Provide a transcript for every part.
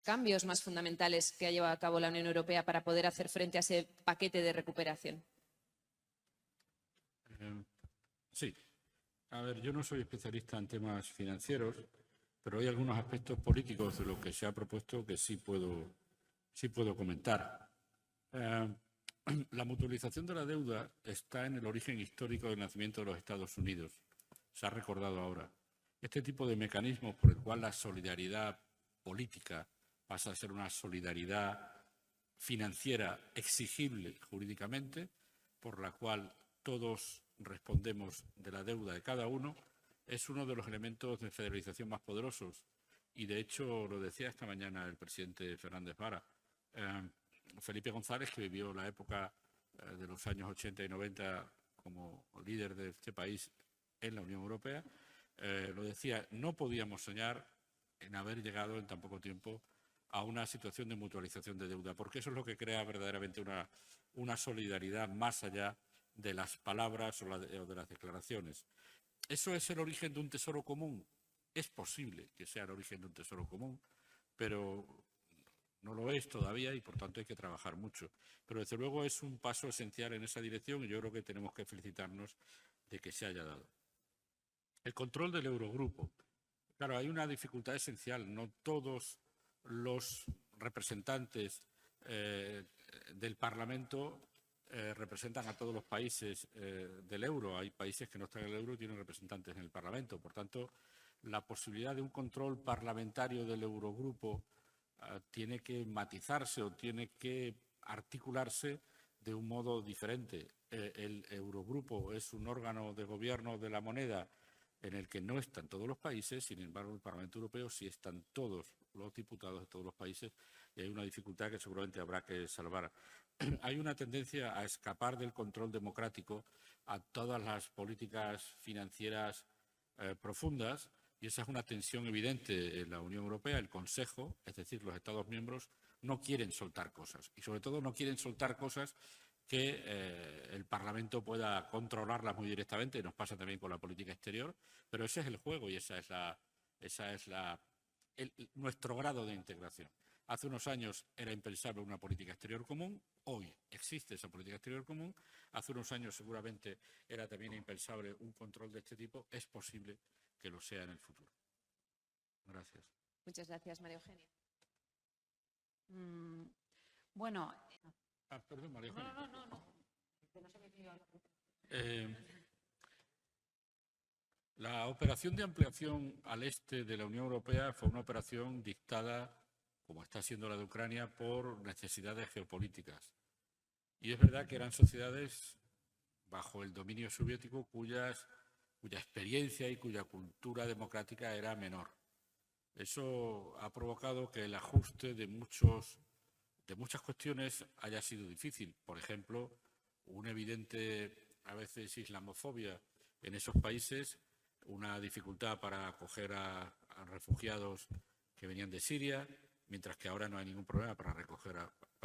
cambios más fundamentales que ha llevado a cabo la Unión Europea para poder hacer frente a ese paquete de recuperación? Sí. A ver, yo no soy especialista en temas financieros, pero hay algunos aspectos políticos de lo que se ha propuesto que sí puedo comentar. La mutualización de la deuda está en el origen histórico del nacimiento de los Estados Unidos. Se ha recordado ahora. Este tipo de mecanismos por el cual la solidaridad política pasa a ser una solidaridad financiera exigible jurídicamente, por la cual todos respondemos de la deuda de cada uno, es uno de los elementos de federalización más poderosos. Y, de hecho, lo decía esta mañana el presidente Fernández Vara. Felipe González, que vivió la época de los años 80 y 90 como líder de este país en la Unión Europea, lo decía, no podíamos soñar en haber llegado en tan poco tiempo a una situación de mutualización de deuda, porque eso es lo que crea verdaderamente una solidaridad más allá de las palabras o de las declaraciones. ¿Eso es el origen de un tesoro común? Es posible que sea el origen de un tesoro común, pero no lo es todavía y, por tanto, hay que trabajar mucho. Pero, desde luego, es un paso esencial en esa dirección y yo creo que tenemos que felicitarnos de que se haya dado. El control del Eurogrupo. Claro, hay una dificultad esencial. No todos los representantes del Parlamento representan a todos los países del euro. Hay países que no están en el euro y tienen representantes en el Parlamento. Por tanto, la posibilidad de un control parlamentario del Eurogrupo tiene que matizarse o tiene que articularse de un modo diferente. El Eurogrupo es un órgano de gobierno de la moneda en el que no están todos los países, sin embargo, el Parlamento Europeo sí están todos los diputados de todos los países y hay una dificultad que seguramente habrá que salvar. Hay una tendencia a escapar del control democrático a todas las políticas financieras profundas y esa es una tensión evidente en la Unión Europea. El Consejo, es decir, los Estados miembros, no quieren soltar cosas y, sobre todo, no quieren soltar cosas que el Parlamento pueda controlarlas muy directamente. Nos pasa también con la política exterior, pero ese es el juego y nuestro grado de integración. Hace unos años era impensable una política exterior común, hoy existe esa política exterior común. Hace unos años seguramente era también impensable un control de este tipo. Es posible que lo sea en el futuro. Gracias. Muchas gracias, María Eugenia. Bueno. Perdón, María Eugenia. No. La operación de ampliación al este de la Unión Europea fue una operación dictada, como está siendo la de Ucrania, por necesidades geopolíticas. Y es verdad que eran sociedades bajo el dominio soviético cuya experiencia y cuya cultura democrática era menor. Eso ha provocado que el ajuste de muchas cuestiones haya sido difícil. Por ejemplo, una evidente, a veces, islamofobia en esos países, una dificultad para acoger a refugiados que venían de Siria, mientras que ahora no hay ningún problema para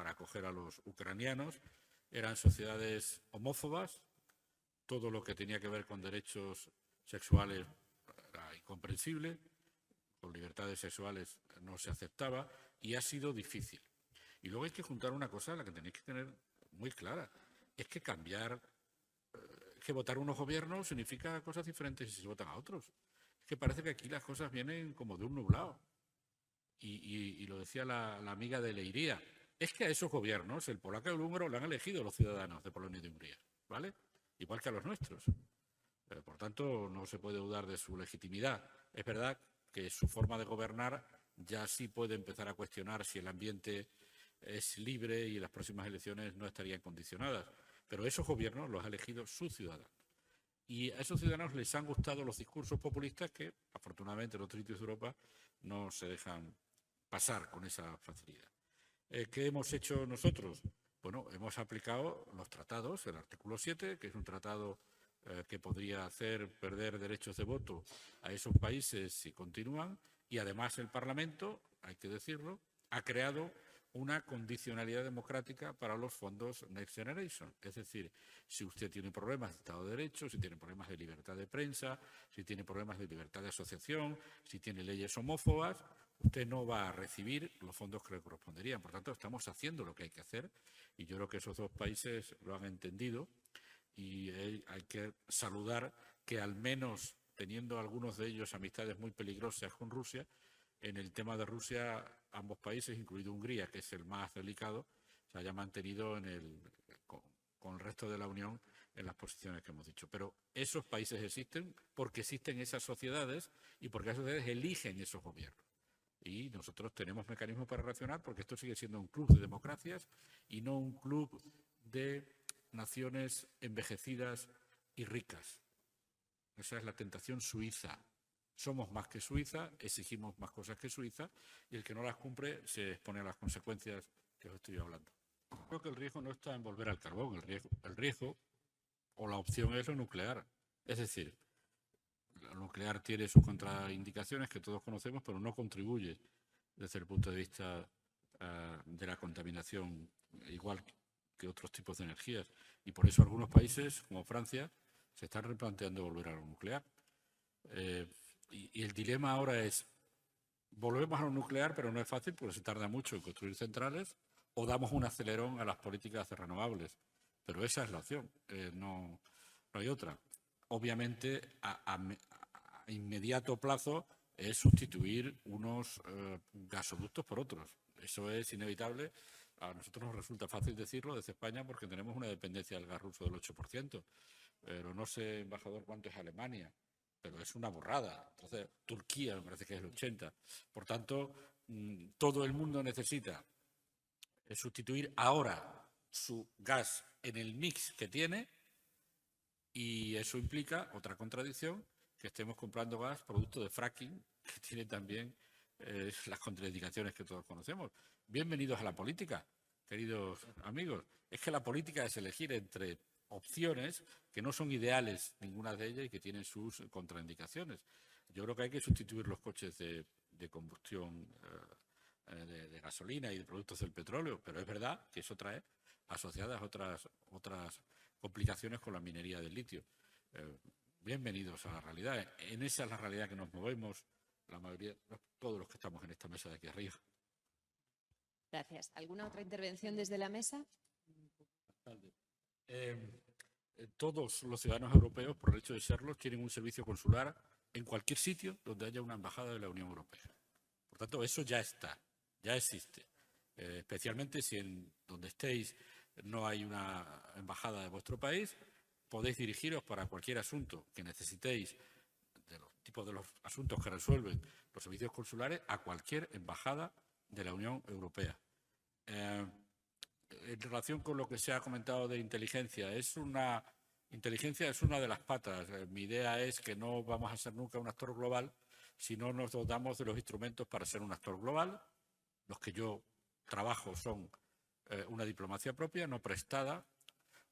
acoger a los ucranianos. Eran sociedades homófobas, todo lo que tenía que ver con derechos sexuales era incomprensible, con libertades sexuales no se aceptaba y ha sido difícil. Y luego hay que juntar una cosa, la que tenéis que tener muy clara, es que que votar unos gobiernos significa cosas diferentes si se votan a otros. Es que parece que aquí las cosas vienen como de un nublado. Y lo decía la amiga de Leiría, es que a esos gobiernos, el polaco y el húngaro, lo han elegido los ciudadanos de Polonia y de Hungría, ¿vale? Igual que a los nuestros. Por tanto, no se puede dudar de su legitimidad. Es verdad que su forma de gobernar ya sí puede empezar a cuestionar si el ambiente es libre y en las próximas elecciones no estarían condicionadas. Pero esos gobiernos los ha elegido sus ciudadanos. Y a esos ciudadanos les han gustado los discursos populistas que, afortunadamente, en otros sitios de Europa no se dejan pasar con esa facilidad. ¿Qué hemos hecho nosotros? Bueno, hemos aplicado los tratados, el artículo 7, que es un tratado que podría hacer perder derechos de voto a esos países si continúan, y además el Parlamento, hay que decirlo, ha creado una condicionalidad democrática para los fondos Next Generation. Es decir, si usted tiene problemas de Estado de Derecho, si tiene problemas de libertad de prensa, si tiene problemas de libertad de asociación, si tiene leyes homófobas, usted no va a recibir los fondos que le corresponderían. Por tanto, estamos haciendo lo que hay que hacer y yo creo que esos dos países lo han entendido y hay que saludar que al menos teniendo algunos de ellos amistades muy peligrosas con Rusia, en el tema de Rusia ambos países, incluido Hungría, que es el más delicado, se haya mantenido con el resto de la Unión en las posiciones que hemos dicho. Pero esos países existen porque existen esas sociedades y porque esas sociedades eligen esos gobiernos. Y nosotros tenemos mecanismos para reaccionar porque esto sigue siendo un club de democracias y no un club de naciones envejecidas y ricas. Esa es la tentación suiza. Somos más que Suiza, exigimos más cosas que Suiza y el que no las cumple se expone a las consecuencias que os estoy hablando. Creo que el riesgo no está en volver al carbón, el riesgo o la opción es lo nuclear. Es decir, lo nuclear tiene sus contraindicaciones que todos conocemos, pero no contribuye desde el punto de vista de la contaminación, igual que otros tipos de energías. Y por eso algunos países, como Francia, se están replanteando volver a lo nuclear. Y el dilema ahora es, volvemos a lo nuclear, pero no es fácil porque se tarda mucho en construir centrales, o damos un acelerón a las políticas de renovables. Pero esa es la opción, no hay otra. Obviamente, a inmediato plazo es sustituir unos gasoductos por otros. Eso es inevitable. A nosotros nos resulta fácil decirlo desde España porque tenemos una dependencia del gas ruso del 8%. Pero no sé, embajador, cuánto es Alemania. Pero es una borrada. Entonces, Turquía me parece que es el 80%. Por tanto, todo el mundo necesita sustituir ahora su gas en el mix que tiene y eso implica otra contradicción, que estemos comprando gas producto de fracking, que tiene también las contraindicaciones que todos conocemos. Bienvenidos a la política, queridos amigos. Es que la política es elegir entre opciones que no son ideales, ninguna de ellas, y que tienen sus contraindicaciones. Yo creo que hay que sustituir los coches de combustión de gasolina y de productos del petróleo, pero es verdad que eso trae asociadas otras complicaciones con la minería del litio. Bienvenidos a la realidad. En esa es la realidad que nos movemos, la mayoría, todos los que estamos en esta mesa de aquí arriba. Gracias. ¿Alguna otra intervención desde la mesa? Todos los ciudadanos europeos, por el hecho de serlos, tienen un servicio consular en cualquier sitio donde haya una embajada de la Unión Europea. Por tanto, eso ya está, ya existe. Especialmente si donde estéis no hay una embajada de vuestro país, podéis dirigiros para cualquier asunto que necesitéis, de los tipos de los asuntos que resuelven los servicios consulares, a cualquier embajada de la Unión Europea. En relación con lo que se ha comentado de inteligencia, inteligencia es una de las patas. Mi idea es que no vamos a ser nunca un actor global si no nos dotamos de los instrumentos para ser un actor global. Los que yo trabajo son una diplomacia propia, no prestada,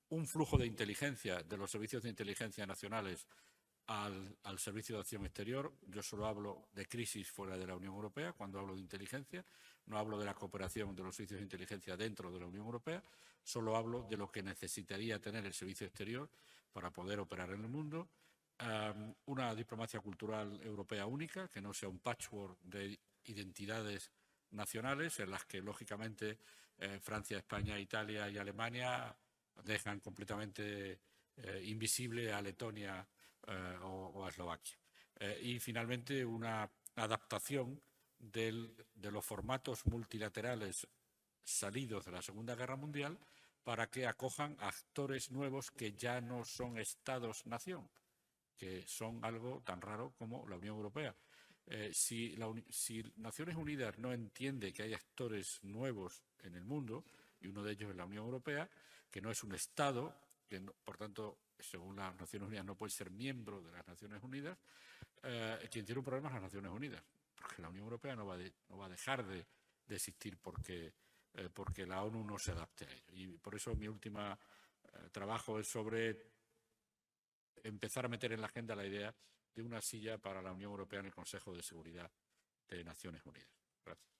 un flujo de inteligencia de los servicios de inteligencia nacionales al Servicio de Acción Exterior. Yo solo hablo de crisis fuera de la Unión Europea cuando hablo de inteligencia, no hablo de la cooperación de los servicios de inteligencia dentro de la Unión Europea, solo hablo de lo que necesitaría tener el Servicio Exterior para poder operar en el mundo. Una diplomacia cultural europea única, que no sea un patchwork de identidades nacionales en las que, lógicamente, Francia, España, Italia y Alemania dejan completamente invisible a Letonia o a Eslovaquia. Y, finalmente, una adaptación de los formatos multilaterales salidos de la Segunda Guerra Mundial para que acojan actores nuevos que ya no son Estados-nación, que son algo tan raro como la Unión Europea. Si Naciones Unidas no entiende que hay actores nuevos en el mundo, y uno de ellos es la Unión Europea, que no es un Estado, que no, por tanto, según las Naciones Unidas, no puede ser miembro de las Naciones Unidas, quien tiene un problema es las Naciones Unidas, porque la Unión Europea no va a dejar de existir porque la ONU no se adapte a ello. Y por eso mi último trabajo es sobre empezar a meter en la agenda la idea de una silla para la Unión Europea en el Consejo de Seguridad de Naciones Unidas. Gracias.